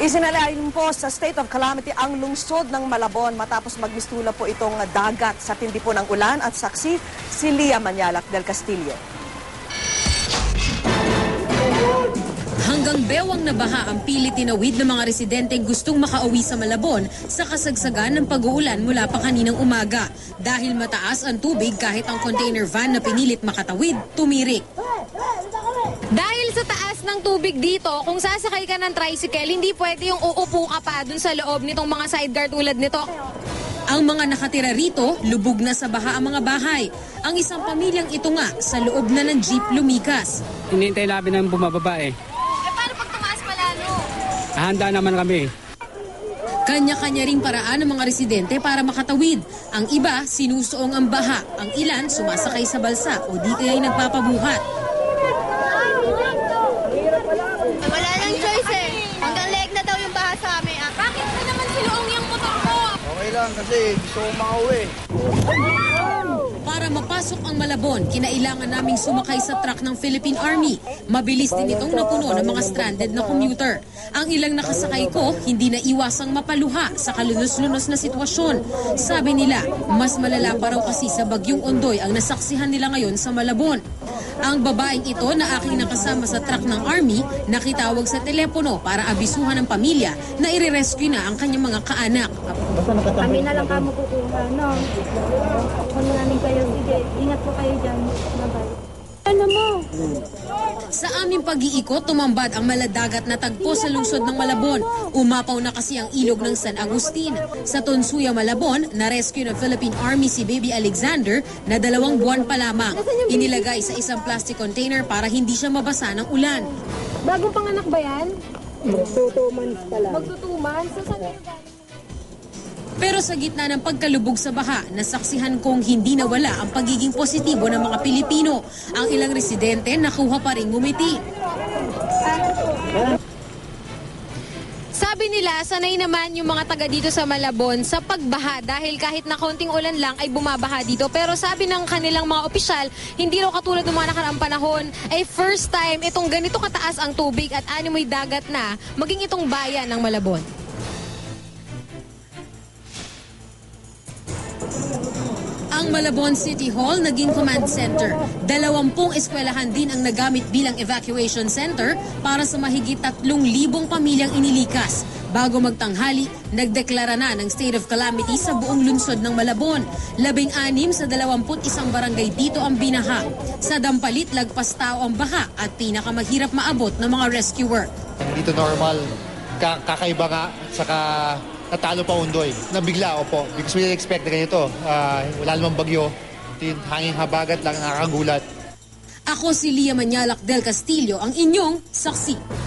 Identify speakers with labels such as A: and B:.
A: Isinalain po sa state of calamity ang lungsod ng Malabon matapos magmistula po itong dagat sa tindi po ng ulan at saksi si Lia Manyalak del Castillo.
B: Hanggang bewang na baha ang pilit tinawid ng mga residenteng gustong makauwi sa Malabon sa kasagsagan ng pag-uulan mula pa kaninang umaga. Dahil mataas ang tubig kahit ang container van na pinilit makatawid, tumirik.
C: Dahil sa taas ng tubig dito, kung sasakay ka ng tricycle, hindi pwede yung uupo ka pa dun sa loob nitong mga sidecar tulad nito.
B: Ang mga nakatira rito, lubog na sa baha ang mga bahay. Ang isang pamilyang ito nga, sa loob na ng jeep lumikas.
D: Hinihintay namin na bumababa eh.
C: Paano pag tumaas pala, no?
D: Handa naman kami.
B: Kanya-kanya ring paraan ng mga residente para makatawid. Ang iba, sinusuong ang baha. Ang ilan, sumasakay sa balsa o di kaya'y nagpapabuhat.
C: Wala nang choice eh. Hanggang leg na daw yung baha sa amin. Bakit na naman siluong yung motor ko?
E: Okay lang kasi gusto kong makauwi.
B: Para mapasok ang Malabon, kinailangan naming sumakay sa truck ng Philippine Army. Mabilis din itong napuno ng mga stranded na commuter. Ang ilang nakasakay ko, hindi na iwasang mapaluha sa kalunos-lunos na sitwasyon. Sabi nila, mas malala pa raw kasi sa Bagyong Ondoy ang nasaksihan nila ngayon sa Malabon. Ang babaeng ito na aking nakasama sa truck ng Army, nakitawag sa telepono para abisuhan ng pamilya na ire-rescue na ang kanyang mga kaanak.
F: Kami na lang kamo kukuha, no? Kung namin kayo, sige, ingat po kayo dyan. Bye-bye. Ano mo?
B: Sa aming pag-iikot, tumambad ang maladagat na tagpo sa lungsod ng Malabon. Umapaw na kasi ang ilog ng San Agustin. Sa Tonsuya, Malabon, na-rescue ng Philippine Army si Baby Alexander na 2 buwan pa lamang. Inilagay sa isang plastic container para hindi siya mabasa ng ulan.
F: Bagong panganak ba yan?
G: Magto 2 months pa lang.
F: Magto 2 months? So, saan kayo galing?
B: Pero sa gitna ng pagkalubog sa baha, nasaksihan kong hindi nawala ang pagiging positibo ng mga Pilipino. Ang ilang residente nakuha pa ring ngumiti.
C: Sabi nila, sanay naman yung mga taga dito sa Malabon sa pagbaha dahil kahit na konting ulan lang ay bumabaha dito. Pero sabi ng kanilang mga opisyal, hindi raw katulad ng mga nakaraang panahon ay first time itong ganito kataas ang tubig at animoy dagat na maging itong bayan ng Malabon.
B: Ang Malabon City Hall naging command center. 20 eskwelahan din ang nagamit bilang evacuation center para sa mahigit 3,000 pamilyang inilikas. Bago magtanghali, nagdeklara na ng state of calamity sa buong lungsod ng Malabon. 16 sa 21 barangay dito ang binaha. Sa Dampalit, lagpas tao ang baha at pinakamahirap maabot ng mga rescuer.
E: Dito normal, kakaiba nga, saka natalo pa Ondoy. Nabigla ako po because we didn't expect na ganito. Wala namang bagyo. Hanging habagat lang, nakakagulat.
B: Ako si Lia Manyalak del Castillo, ang inyong saksi.